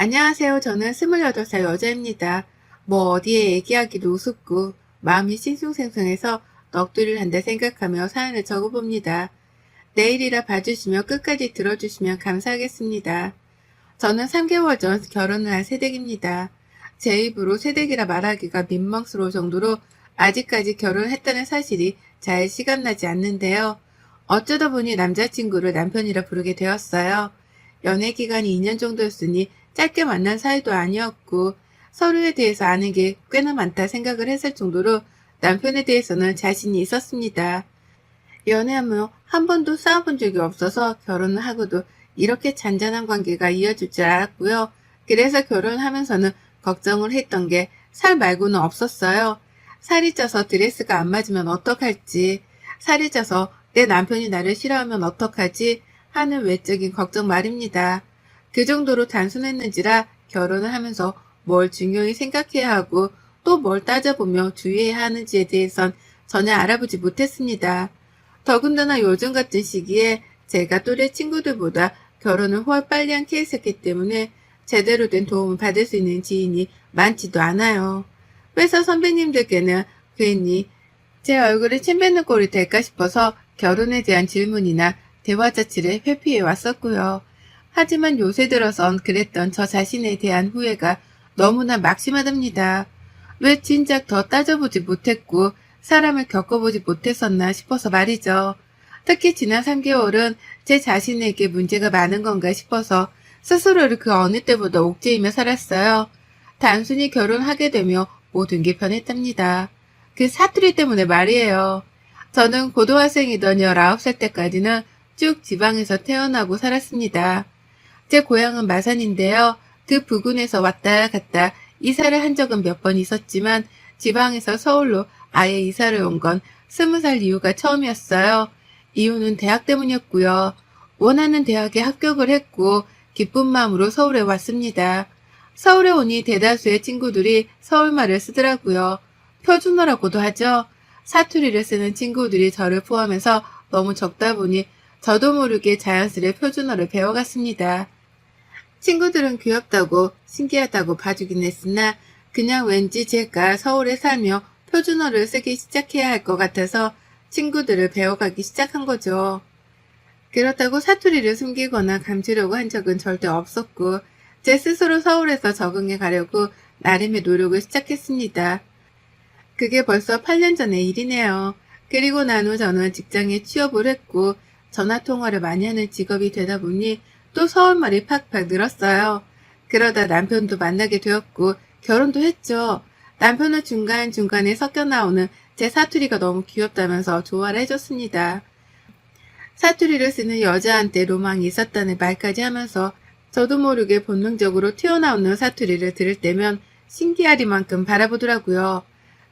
안녕하세요. 저는 28살 여자입니다. 뭐 어디에 얘기하기도 우습고 마음이 싱숭생숭해서 넋두리를 한다 생각하며 사연을 적어봅니다. 내일이라 봐주시며 끝까지 들어주시면 감사하겠습니다. 저는 3개월 전 결혼을 한 새댁입니다. 제 입으로 새댁이라 말하기가 민망스러울 정도로 아직까지 결혼을 했다는 사실이 잘 시감나지 않는데요. 어쩌다 보니 남자친구를 남편이라 부르게 되었어요. 연애 기간이 2년 정도였으니 짧게 만난 사이도 아니었고 서로에 대해서 아는 게 꽤나 많다 생각을 했을 정도로 남편에 대해서는 자신이 있었습니다. 연애하며 한 번도 싸워본 적이 없어서 결혼을 하고도 이렇게 잔잔한 관계가 이어질 줄 알았고요. 그래서 결혼하면서는 걱정을 했던 게 살 말고는 없었어요. 살이 쪄서 드레스가 안 맞으면 어떡할지, 살이 쪄서 내 남편이 나를 싫어하면 어떡하지 하는 외적인 걱정 말입니다. 그 정도로 단순했는지라 결혼을 하면서 뭘 중요히 생각해야 하고 또 뭘 따져보며 주의해야 하는지에 대해선 전혀 알아보지 못했습니다. 더군다나 요즘 같은 시기에 제가 또래 친구들보다 결혼을 훨 빨리 한 케이스였기 때문에 제대로 된 도움을 받을 수 있는 지인이 많지도 않아요. 회사 선배님들께는 괜히 제 얼굴에 침 뱉는 꼴이 될까 싶어서 결혼에 대한 질문이나 대화 자체를 회피해 왔었고요. 하지만 요새 들어선 그랬던 저 자신에 대한 후회가 너무나 막심하답니다. 왜 진작 더 따져보지 못했고 사람을 겪어보지 못했었나 싶어서 말이죠. 특히 지난 3개월은 제 자신에게 문제가 많은 건가 싶어서 스스로를 그 어느 때보다 옥죄이며 살았어요. 단순히 결혼하게 되며 모든 게 변했답니다. 그 사투리 때문에 말이에요. 저는 고등학생이던 19살 때까지는 쭉 지방에서 태어나고 살았습니다. 제 고향은 마산인데요. 그 부근에서 왔다 갔다 이사를 한 적은 몇 번 있었지만 지방에서 서울로 아예 이사를 온 건 20살 이후가 처음이었어요. 이유는 대학 때문이었고요. 원하는 대학에 합격을 했고 기쁜 마음으로 서울에 왔습니다. 서울에 오니 대다수의 친구들이 서울말을 쓰더라고요. 표준어라고도 하죠. 사투리를 쓰는 친구들이 저를 포함해서 너무 적다 보니 저도 모르게 자연스레 표준어를 배워갔습니다. 친구들은 귀엽다고 신기하다고 봐주긴 했으나 그냥 왠지 제가 서울에 살며 표준어를 쓰기 시작해야 할 것 같아서 친구들을 배워가기 시작한 거죠. 그렇다고 사투리를 숨기거나 감추려고 한 적은 절대 없었고 제 스스로 서울에서 적응해 가려고 나름의 노력을 시작했습니다. 그게 벌써 8년 전의 일이네요. 그리고 난 후 저는 직장에 취업을 했고 전화통화를 많이 하는 직업이 되다 보니 또 서울말이 팍팍 늘었어요. 그러다 남편도 만나게 되었고 결혼도 했죠. 남편은 중간중간에 섞여 나오는 제 사투리가 너무 귀엽다면서 좋아를 해줬습니다. 사투리를 쓰는 여자한테 로망이 있었다는 말까지 하면서 저도 모르게 본능적으로 튀어나오는 사투리를 들을 때면 신기하리만큼 바라보더라고요.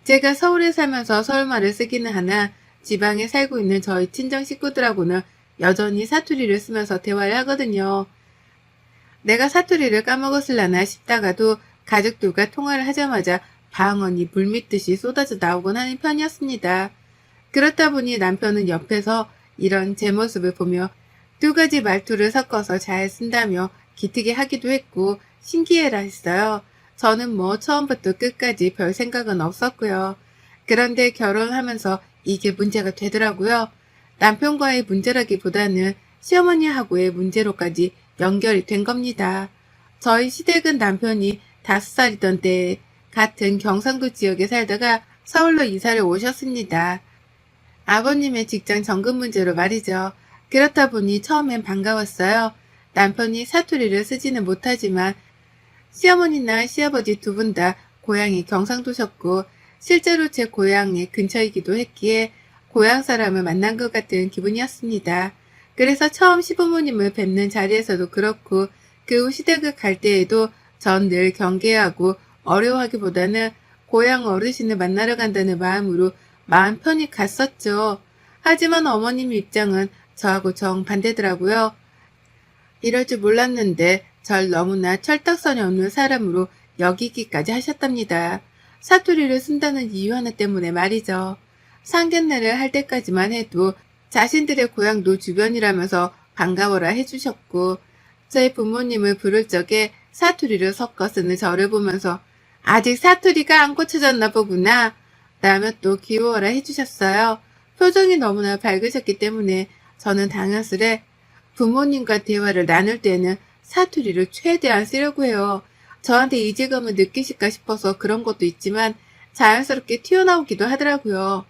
제가 서울에 살면서 서울말을 쓰기는 하나 지방에 살고 있는 저희 친정 식구들하고는 여전히 사투리를 쓰면서 대화를 하거든요. 내가 사투리를 까먹었을라나 싶다가도 가족들과 통화를 하자마자 방언이 물밀듯이 쏟아져 나오곤 하는 편이었습니다. 그렇다 보니 남편은 옆에서 이런 제 모습을 보며 두 가지 말투를 섞어서 잘 쓴다며 기특해 하기도 했고 신기해라 했어요. 저는 뭐 처음부터 끝까지 별 생각은 없었고요. 그런데 결혼하면서 이게 문제가 되더라고요. 남편과의 문제라기보다는 시어머니하고의 문제로까지 연결이 된 겁니다. 저희 시댁은 남편이 5살이던 때 같은 경상도 지역에 살다가 서울로 이사를 오셨습니다. 아버님의 직장 정금 문제로 말이죠. 그렇다 보니 처음엔 반가웠어요. 남편이 사투리를 쓰지는 못하지만 시어머니나 시아버지 두 분 다 고향이 경상도셨고 실제로 제 고향의 근처이기도 했기에 고향 사람을 만난 것 같은 기분이었습니다. 그래서 처음 시부모님을 뵙는 자리에서도 그렇고 그 후 시댁을 갈 때에도 전 늘 경계하고 어려워하기보다는 고향 어르신을 만나러 간다는 마음으로 마음 편히 갔었죠. 하지만 어머님 입장은 저하고 정반대더라고요. 이럴 줄 몰랐는데 절 너무나 철딱선이 없는 사람으로 여기기까지 하셨답니다. 사투리를 쓴다는 이유 하나 때문에 말이죠. 상견례를 할 때까지만 해도 자신들의 고향도 주변이라면서 반가워라 해주셨고 저희 부모님을 부를 적에 사투리를 섞어 쓰는 저를 보면서 아직 사투리가 안 고쳐졌나 보구나 라며 또 귀여워라 해주셨어요. 표정이 너무나 밝으셨기 때문에 저는 당연스레 부모님과 대화를 나눌 때는 사투리를 최대한 쓰려고 해요. 저한테 이질감을 느끼실까 싶어서 그런 것도 있지만 자연스럽게 튀어나오기도 하더라고요.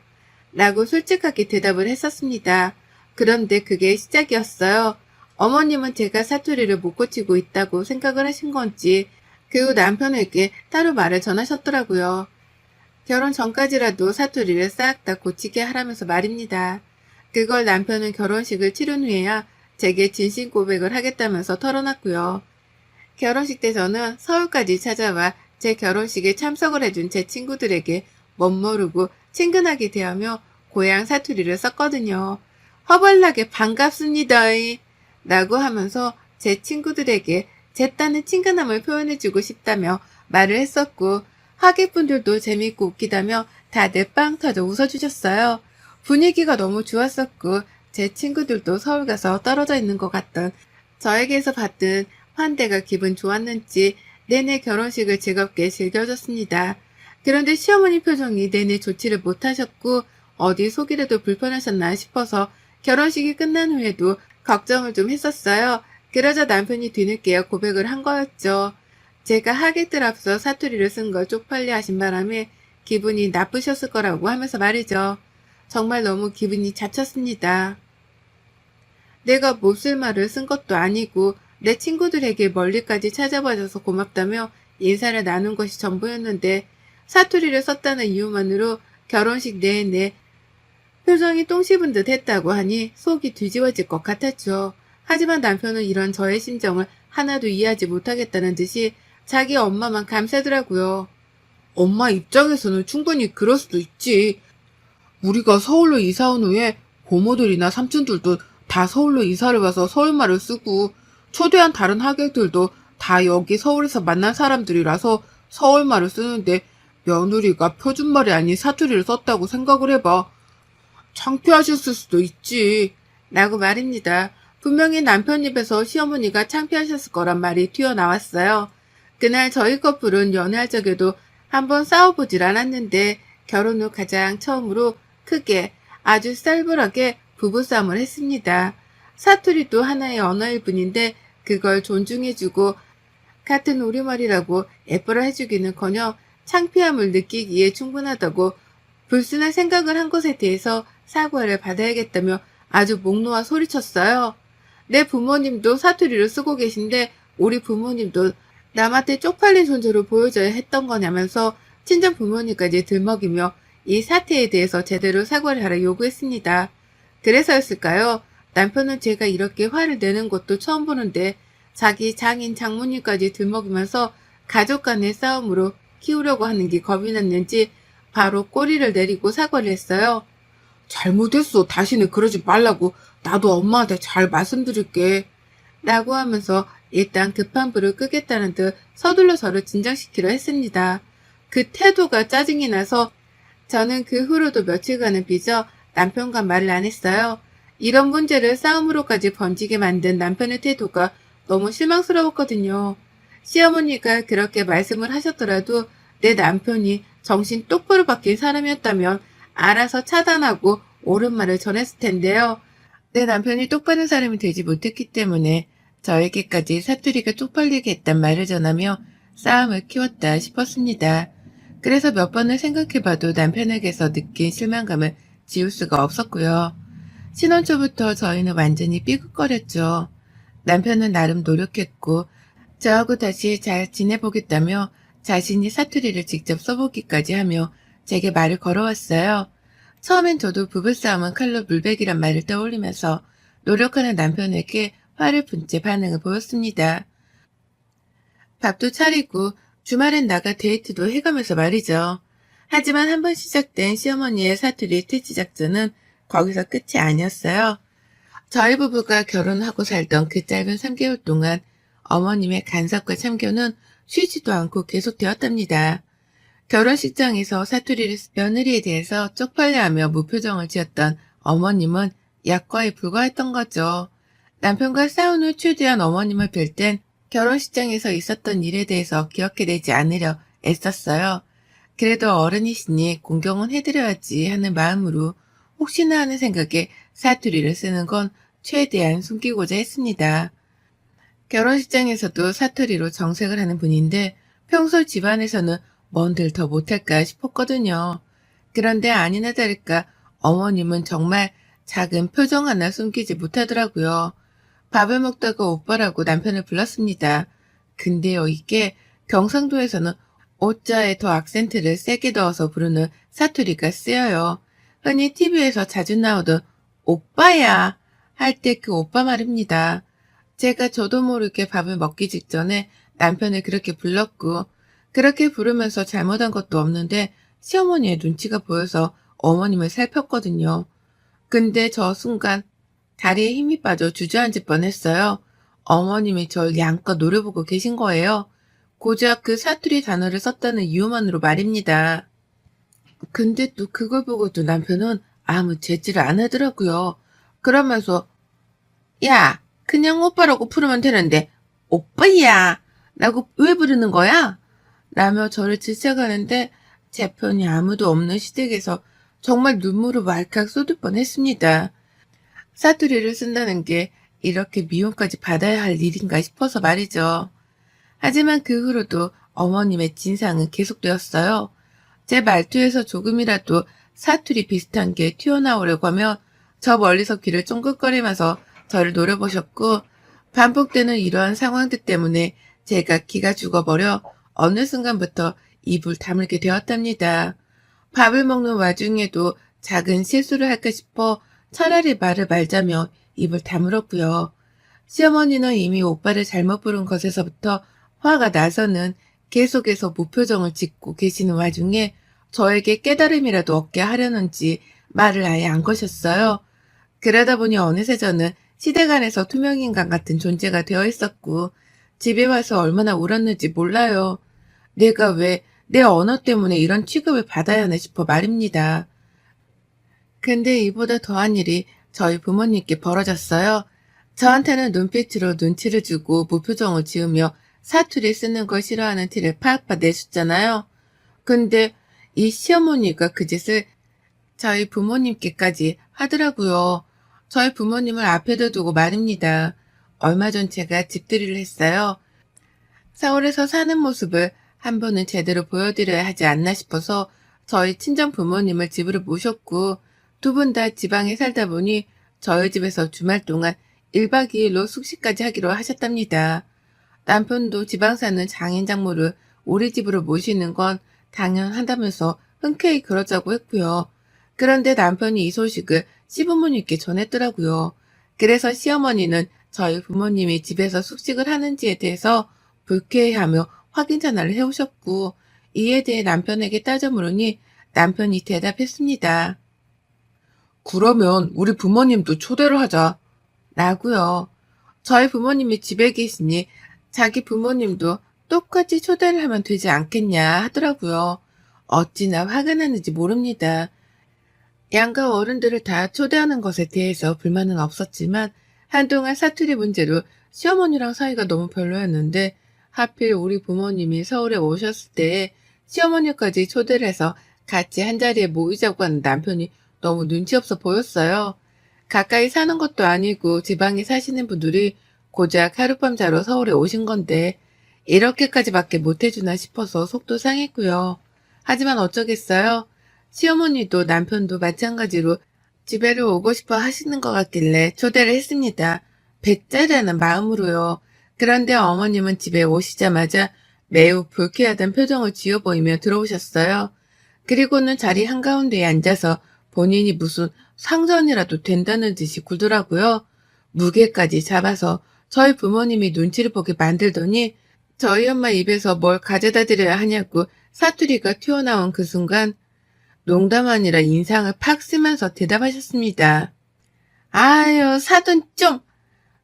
라고 솔직하게 대답을 했었습니다. 그런데 그게 시작이었어요. 어머님은 제가 사투리를 못 고치고 있다고 생각을 하신 건지 그 후 남편에게 따로 말을 전하셨더라고요. 결혼 전까지라도 사투리를 싹 다 고치게 하라면서 말입니다. 그걸 남편은 결혼식을 치른 후에야 제게 진심 고백을 하겠다면서 털어놨고요. 결혼식 때 저는 서울까지 찾아와 제 결혼식에 참석을 해준 제 친구들에게 멋모르고 친근하게 대하며 고향 사투리를 썼거든요. 허벌나게 반갑습니다 라고 하면서 제 친구들에게 제 딴의 친근함을 표현해주고 싶다며 말을 했었고 하객분들도 재밌고 웃기다며 다들 빵 터져 웃어주셨어요. 분위기가 너무 좋았었고 제 친구들도 서울 가서 떨어져 있는 것 같던 저에게서 받은 환대가 기분 좋았는지 내내 결혼식을 즐겁게 즐겨줬습니다. 그런데 시어머니 표정이 내내 좋지를 못하셨고 어디 속이라도 불편하셨나 싶어서 결혼식이 끝난 후에도 걱정을 좀 했었어요. 그러자 남편이 뒤늦게 고백을 한 거였죠. 제가 하객들 앞서 사투리를 쓴 걸 쪽팔려 하신 바람에 기분이 나쁘셨을 거라고 하면서 말이죠. 정말 너무 기분이 잡쳤습니다. 내가 못쓸 말을 쓴 것도 아니고 내 친구들에게 멀리까지 찾아봐줘서 고맙다며 인사를 나눈 것이 전부였는데 사투리를 썼다는 이유만으로 결혼식 내내 표정이 똥 씹은 듯 했다고 하니 속이 뒤집어질 것 같았죠. 하지만 남편은 이런 저의 심정을 하나도 이해하지 못하겠다는 듯이 자기 엄마만 감싸더라고요. 엄마 입장에서는 충분히 그럴 수도 있지. 우리가 서울로 이사 온 후에 고모들이나 삼촌들도 다 서울로 이사를 와서 서울말을 쓰고 초대한 다른 하객들도 다 여기 서울에서 만난 사람들이라서 서울말을 쓰는데 며느리가 표준말이 아닌 사투리를 썼다고 생각을 해봐. 창피하셨을 수도 있지. 라고 말입니다. 분명히 남편 입에서 시어머니가 창피하셨을 거란 말이 튀어나왔어요. 그날 저희 커플은 연애할 적에도 한번 싸워보질 않았는데 결혼 후 가장 처음으로 크게 아주 쌀벌하게 부부싸움을 했습니다. 사투리도 하나의 언어일 뿐인데 그걸 존중해주고 같은 우리말이라고 예뻐라 해주기는커녕 창피함을 느끼기에 충분하다고 불순한 생각을 한 것에 대해서 사과를 받아야겠다며 아주 목 놓아 소리쳤어요. 내 부모님도 사투리를 쓰고 계신데 우리 부모님도 남한테 쪽팔린 존재로 보여줘야 했던 거냐면서 친정 부모님까지 들먹이며 이 사태에 대해서 제대로 사과를 하라 요구했습니다. 그래서였을까요? 남편은 제가 이렇게 화를 내는 것도 처음 보는데 자기 장인 장모님까지 들먹이면서 가족 간의 싸움으로 키우려고 하는 게 겁이 났는지 바로 꼬리를 내리고 사과를 했어요. 잘못했어. 다시는 그러지 말라고 나도 엄마한테 잘 말씀드릴게. 라고 하면서 일단 급한 불을 끄겠다는 듯 서둘러 저를 진정시키려 했습니다. 그 태도가 짜증이 나서 저는 그 후로도 며칠간은 빚어 남편과 말을 안 했어요. 이런 문제를 싸움으로까지 번지게 만든 남편의 태도가 너무 실망스러웠거든요. 시어머니가 그렇게 말씀을 하셨더라도 내 남편이 정신 똑바로 바뀐 사람이었다면 알아서 차단하고 옳은 말을 전했을 텐데요. 내 남편이 똑바른 사람이 되지 못했기 때문에 저에게까지 사투리가 쪽팔리게 했단 말을 전하며 싸움을 키웠다 싶었습니다. 그래서 몇 번을 생각해봐도 남편에게서 느낀 실망감을 지울 수가 없었고요. 신혼 초부터 저희는 완전히 삐걱거렸죠. 남편은 나름 노력했고 저하고 다시 잘 지내보겠다며 자신이 사투리를 직접 써보기까지 하며 제게 말을 걸어왔어요. 처음엔 저도 부부싸움은 칼로 물베기란 말을 떠올리면서 노력하는 남편에게 화를 푼 채 반응을 보였습니다. 밥도 차리고 주말엔 나가 데이트도 해가면서 말이죠. 하지만 한번 시작된 시어머니의 사투리 퇴치 작전은 거기서 끝이 아니었어요. 저희 부부가 결혼하고 살던 그 짧은 3개월 동안 어머님의 간섭과 참견은 쉬지도 않고 계속되었답니다. 결혼식장에서 사투리를 며느리에 대해서 쪽팔려하며 무표정을 지었던 어머님은 약과에 불과했던 거죠. 남편과 싸운 후 최대한 어머님을 뵐 땐 결혼식장에서 있었던 일에 대해서 기억해내지 않으려 애썼어요. 그래도 어른이시니 공경은 해드려야지 하는 마음으로 혹시나 하는 생각에 사투리를 쓰는 건 최대한 숨기고자 했습니다. 결혼식장에서도 사투리로 정색을 하는 분인데 평소 집안에서는 뭔들 더 못할까 싶었거든요. 그런데 아니나 다를까 어머님은 정말 작은 표정 하나 숨기지 못하더라고요. 밥을 먹다가 오빠라고 남편을 불렀습니다. 근데요, 이게 경상도에서는 오자에 더 악센트를 세게 넣어서 부르는 사투리가 쓰여요. 흔히 TV에서 자주 나오던 오빠야 할 때 그 오빠 말입니다. 제가 저도 모르게 밥을 먹기 직전에 남편을 그렇게 불렀고 그렇게 부르면서 잘못한 것도 없는데 시어머니의 눈치가 보여서 어머님을 살폈거든요. 근데 저 순간 다리에 힘이 빠져 주저앉을 뻔했어요. 어머님이 절 양껏 노려보고 계신 거예요. 고작 그 사투리 단어를 썼다는 이유만으로 말입니다. 근데 또 그걸 보고도 남편은 아무 제지를 안 하더라고요. 그러면서 야, 그냥 오빠라고 부르면 되는데 오빠야 라고 왜 부르는 거야? 라며 저를 질책하는데 제 편이 아무도 없는 시댁에서 정말 눈물을 왈칵 쏟을 뻔했습니다. 사투리를 쓴다는 게 이렇게 미움까지 받아야 할 일인가 싶어서 말이죠. 하지만 그 후로도 어머님의 진상은 계속되었어요. 제 말투에서 조금이라도 사투리 비슷한 게 튀어나오려고 하며 저 멀리서 귀를 쫑긋거리면서 저를 노려보셨고 반복되는 이러한 상황들 때문에 제가 기가 죽어버려 어느 순간부터 입을 다물게 되었답니다. 밥을 먹는 와중에도 작은 실수를 할까 싶어 차라리 말을 말자며 입을 다물었고요. 시어머니는 이미 오빠를 잘못 부른 것에서부터 화가 나서는 계속해서 무표정을 짓고 계시는 와중에 저에게 깨달음이라도 얻게 하려는지 말을 아예 안 거셨어요. 그러다 보니 어느새 저는 시댁 안에서 투명인간 같은 존재가 되어 있었고 집에 와서 얼마나 울었는지 몰라요. 내가 왜 내 언어 때문에 이런 취급을 받아야 하나 싶어 말입니다. 근데 이보다 더한 일이 저희 부모님께 벌어졌어요. 저한테는 눈빛으로 눈치를 주고 무표정을 지으며 사투리 쓰는 걸 싫어하는 티를 팍팍 내셨잖아요. 근데 이 시어머니가 그 짓을 저희 부모님께까지 하더라고요. 저희 부모님을 앞에다 두고 말입니다. 얼마 전 제가 집들이를 했어요. 서울에서 사는 모습을 한 번은 제대로 보여드려야 하지 않나 싶어서 저희 친정 부모님을 집으로 모셨고 두 분 다 지방에 살다 보니 저희 집에서 주말 동안 1박 2일로 숙식까지 하기로 하셨답니다. 남편도 지방 사는 장인 장모를 우리 집으로 모시는 건 당연하다면서 흔쾌히 그러자고 했고요. 그런데 남편이 이 소식을 시부모님께 전했더라고요. 그래서 시어머니는 저희 부모님이 집에서 숙식을 하는지에 대해서 불쾌해하며 확인 전화를 해오셨고 이에 대해 남편에게 따져 물으니 남편이 대답했습니다. 그러면 우리 부모님도 초대를 하자. 라고요. 저희 부모님이 집에 계시니 자기 부모님도 똑같이 초대를 하면 되지 않겠냐 하더라고요. 어찌나 화가 나는지 모릅니다. 양가 어른들을 다 초대하는 것에 대해서 불만은 없었지만 한동안 사투리 문제로 시어머니랑 사이가 너무 별로였는데 하필 우리 부모님이 서울에 오셨을 때 시어머니까지 초대를 해서 같이 한자리에 모이자고 하는 남편이 너무 눈치 없어 보였어요. 가까이 사는 것도 아니고 지방에 사시는 분들이 고작 하룻밤 자러 서울에 오신 건데 이렇게까지밖에 못해주나 싶어서 속도 상했고요. 하지만 어쩌겠어요. 시어머니도 남편도 마찬가지로 집에를 오고 싶어 하시는 것 같길래 초대를 했습니다. 배째라는 마음으로요. 그런데 어머님은 집에 오시자마자 매우 불쾌하던 표정을 지어 보이며 들어오셨어요. 그리고는 자리 한가운데에 앉아서 본인이 무슨 상전이라도 된다는 듯이 굴더라고요. 무게까지 잡아서 저희 부모님이 눈치를 보게 만들더니 저희 엄마 입에서 뭘 가져다 드려야 하냐고 사투리가 튀어나온 그 순간 농담 아니라 인상을 팍 쓰면서 대답하셨습니다. 아유, 사돈 좀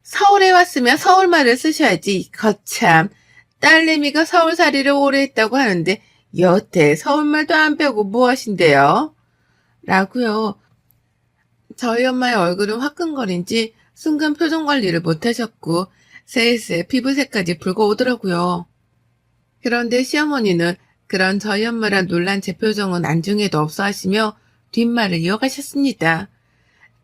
서울에 왔으면 서울말을 쓰셔야지. 거참 딸내미가 서울살이를 오래 했다고 하는데 여태 서울말도 안 배우고 뭐 하신대요? 라고요. 저희 엄마의 얼굴은 화끈거린지 순간 표정 관리를 못하셨고 슬슬 피부색까지 붉어오더라고요. 그런데 시어머니는 그런 저희 엄마랑 놀란 제 표정은 안중에도 없어 하시며 뒷말을 이어가셨습니다.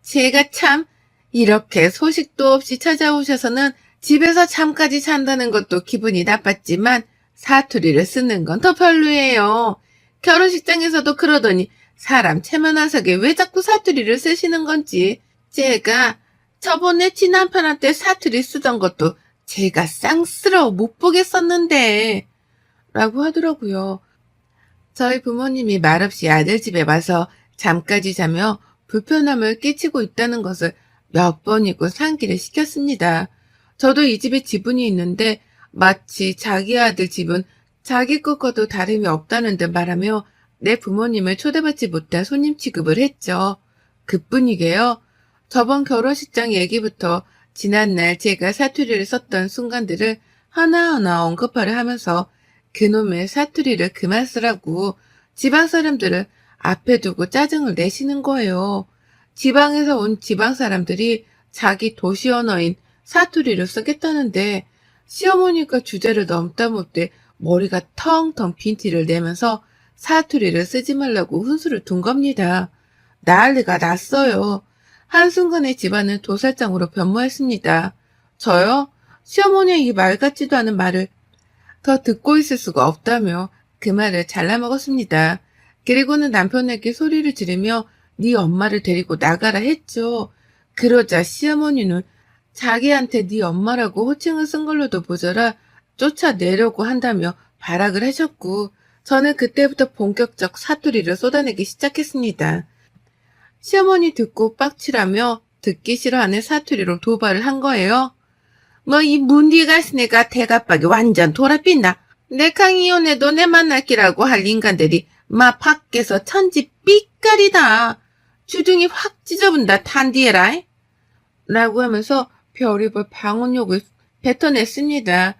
제가 참 이렇게 소식도 없이 찾아오셔서는 집에서 잠까지 잔다는 것도 기분이 나빴지만 사투리를 쓰는 건 더 별로예요. 결혼식장에서도 그러더니 사람 체면화석에 왜 자꾸 사투리를 쓰시는 건지 제가 저번에 친남편한테 사투리 쓰던 것도 제가 쌍스러워 못 보겠었는데 라고 하더라고요. 저희 부모님이 말없이 아들 집에 와서 잠까지 자며 불편함을 끼치고 있다는 것을 몇 번이고 상기를 시켰습니다. 저도 이 집에 지분이 있는데 마치 자기 아들 집은 자기 것과도 다름이 없다는 듯 말하며 내 부모님을 초대받지 못한 손님 취급을 했죠. 그뿐이게요. 저번 결혼식장 얘기부터 지난날 제가 사투리를 썼던 순간들을 하나하나 언급하려 하면서 그놈의 사투리를 그만 쓰라고 지방 사람들을 앞에 두고 짜증을 내시는 거예요. 지방에서 온 지방 사람들이 자기 도시 언어인 사투리를 쓰겠다는데 시어머니가 주제를 넘다 못해 머리가 텅텅 빈 티를 내면서 사투리를 쓰지 말라고 훈수를 둔 겁니다. 난리가 났어요. 한순간에 집안은 도살장으로 변모했습니다. 저요? 시어머니의 이 말 같지도 않은 말을 더 듣고 있을 수가 없다며 그 말을 잘라먹었습니다. 그리고는 남편에게 소리를 지르며 네 엄마를 데리고 나가라 했죠. 그러자 시어머니는 자기한테 네 엄마라고 호칭을 쓴 걸로도 모자라 쫓아내려고 한다며 발악을 하셨고 저는 그때부터 본격적 사투리를 쏟아내기 시작했습니다. 시어머니 듣고 빡치라며 듣기 싫어하는 사투리로 도발을 한 거예요. 뭐 이 문디가스네가 대가빡이 완전 돌아빛나. 내 강이혼에도 내 만날기라고 할 인간들이 마 밖에서 천지 삐까리다. 주둥이 확 찢어본다 탄디에라. 라고 하면서 별의별 방언욕을 뱉어냈습니다.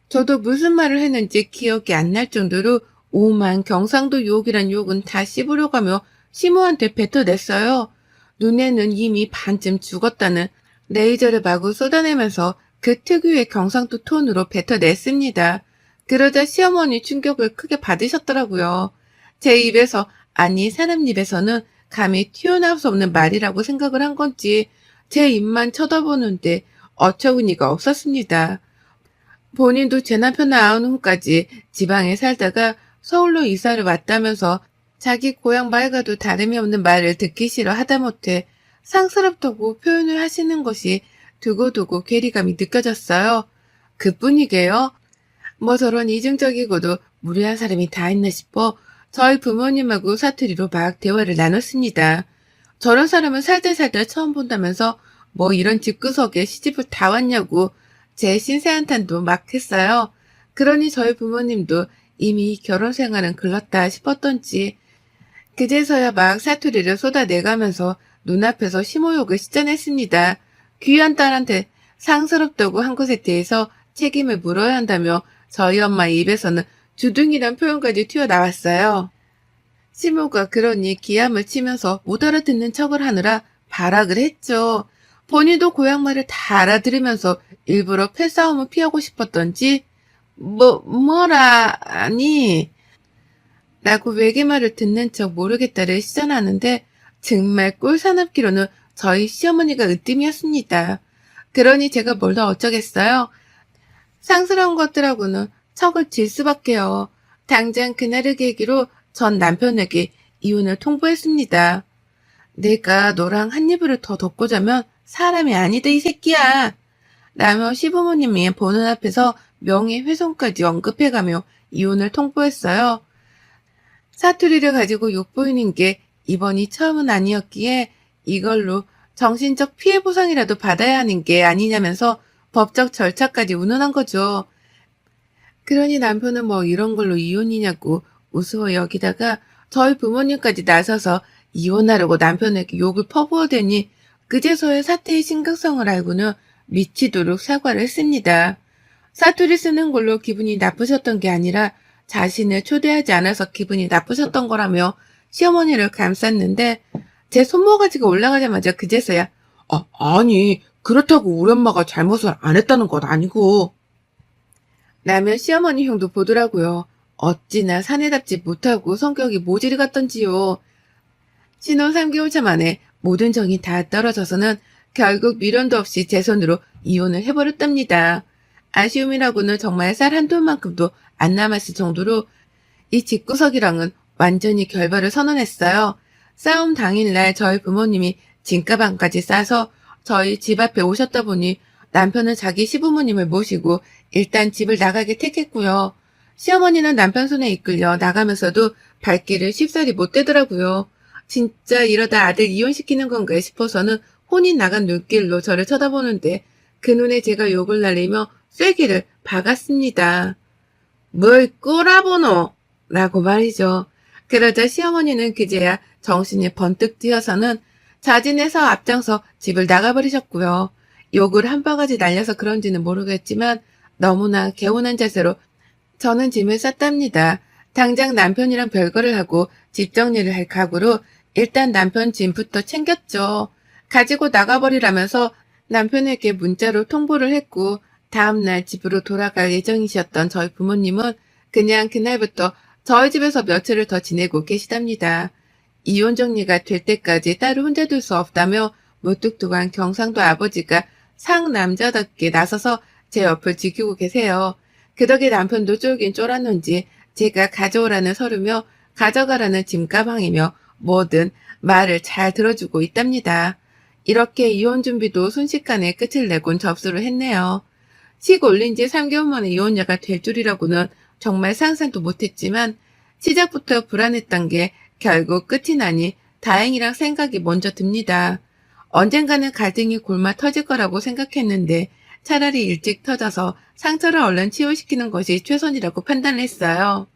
저도 무슨 말을 했는지 기억이 안 날 정도로 오만 경상도 욕이란 욕은 다 씹으려가며 시모한테 뱉어냈어요. 눈에는 이미 반쯤 죽었다는 레이저를 마구 쏟아내면서 그 특유의 경상도 톤으로 뱉어냈습니다. 그러자 시어머니 충격을 크게 받으셨더라고요. 제 입에서 아니 사람 입에서는 감히 튀어나올 수 없는 말이라고 생각을 한 건지 제 입만 쳐다보는데 어처구니가 없었습니다. 본인도 제 남편 낳은 후까지 지방에 살다가 서울로 이사를 왔다면서 자기 고향 말과도 다름이 없는 말을 듣기 싫어 하다못해 상스럽다고 표현을 하시는 것이 두고두고 괴리감이 느껴졌어요. 그뿐이게요. 뭐 저런 이중적이고도 무례한 사람이 다 있나 싶어 저희 부모님하고 사투리로 막 대화를 나눴습니다. 저런 사람은 살들살들 처음 본다면서 뭐 이런 집구석에 시집을 다 왔냐고 제 신세한탄도 막 했어요. 그러니 저희 부모님도 이미 결혼 생활은 글렀다 싶었던지 그제서야 막 사투리를 쏟아내가면서 눈앞에서 심호욕을 시전했습니다. 귀한 딸한테 상스럽다고 한 것에 대해서 책임을 물어야 한다며 저희 엄마 입에서는 주둥이란 표현까지 튀어나왔어요. 시모가 그러니 기함을 치면서 못 알아듣는 척을 하느라 발악을 했죠. 본인도 고향말을 다 알아들으면서 일부러 패싸움을 피하고 싶었던지 뭐라 아니 라고 외계말을 듣는 척 모르겠다를 시전하는데 정말 꼴사납기로는 저희 시어머니가 으뜸이었습니다. 그러니 제가 뭘 더 어쩌겠어요. 상스러운 것들하고는 척을 질 수밖에요. 당장 그날을 계기로 전 남편에게 이혼을 통보했습니다. 내가 너랑 한 이불을 더 덮고 자면 사람이 아니다 이 새끼야. 라며 시부모님이 보는 앞에서 명예훼손까지 언급해가며 이혼을 통보했어요. 사투리를 가지고 욕보이는 게 이번이 처음은 아니었기에 이걸로 정신적 피해 보상이라도 받아야 하는 게 아니냐면서 법적 절차까지 운운한 거죠. 그러니 남편은 뭐 이런 걸로 이혼이냐고 우스워 여기다가 저희 부모님까지 나서서 이혼하려고 남편에게 욕을 퍼부어대니 그제서야 사태의 심각성을 알고는 미치도록 사과를 했습니다. 사투리 쓰는 걸로 기분이 나쁘셨던 게 아니라 자신을 초대하지 않아서 기분이 나쁘셨던 거라며 시어머니를 감쌌는데 제 손모가지가 올라가자마자 그제서야 아니, 그렇다고 우리 엄마가 잘못을 안 했다는 건 아니고. 라면 시어머니 형도 보더라고요. 어찌나 사내답지 못하고 성격이 모질이 같던지요. 신혼 3개월 차 만에 모든 정이 다 떨어져서는 결국 미련도 없이 제 손으로 이혼을 해버렸답니다. 아쉬움이라고는 정말 쌀 한 톨만큼도 안 남았을 정도로 이 집구석이랑은 완전히 결별을 선언했어요. 싸움 당일날 저희 부모님이 짐가방까지 싸서 저희 집 앞에 오셨다 보니 남편은 자기 시부모님을 모시고 일단 집을 나가게 택했고요. 시어머니는 남편 손에 이끌려 나가면서도 발길을 쉽사리 못 대더라고요. 진짜 이러다 아들 이혼시키는 건가 싶어서는 혼이 나간 눈길로 저를 쳐다보는데 그 눈에 제가 욕을 날리며 쐐기를 박았습니다. 뭘 꼬라보노? 라고 말이죠. 그러자 시어머니는 그제야 정신이 번뜩 뛰어서는 자진해서 앞장서 집을 나가버리셨고요. 욕을 한 바가지 날려서 그런지는 모르겠지만 너무나 개운한 자세로 저는 짐을 쌌답니다. 당장 남편이랑 별거를 하고 집 정리를 할 각오로 일단 남편 짐부터 챙겼죠. 가지고 나가버리라면서 남편에게 문자로 통보를 했고 다음날 집으로 돌아갈 예정이셨던 저희 부모님은 그냥 그날부터 저희 집에서 며칠을 더 지내고 계시답니다. 이혼 정리가 될 때까지 딸을 혼자 둘 수 없다며 무뚝뚝한 경상도 아버지가 상남자답게 나서서 제 옆을 지키고 계세요. 그 덕에 남편도 쫄긴 쫄았는지 제가 가져오라는 서류며 가져가라는 짐가방이며 뭐든 말을 잘 들어주고 있답니다. 이렇게 이혼 준비도 순식간에 끝을 내곤 접수를 했네요. 식 올린 지 3개월 만에 이혼녀가 될 줄이라고는 정말 상상도 못했지만 시작부터 불안했던 게 결국 끝이 나니 다행이란 생각이 먼저 듭니다. 언젠가는 갈등이 골마 터질 거라고 생각했는데 차라리 일찍 터져서 상처를 얼른 치유시키는 것이 최선이라고 판단했어요.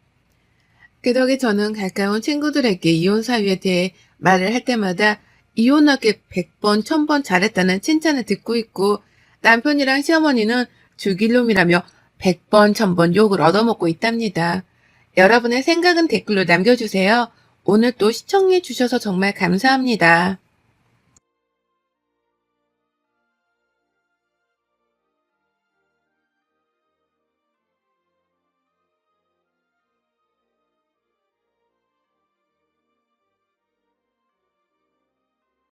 그 덕에 저는 가까운 친구들에게 이혼 사유에 대해 말을 할 때마다 이혼하게 100번, 1000번 잘했다는 칭찬을 듣고 있고 남편이랑 시어머니는 죽일 놈이라며 100번, 1000번 욕을 얻어먹고 있답니다. 여러분의 생각은 댓글로 남겨주세요. 오늘 또 시청해 주셔서 정말 감사합니다.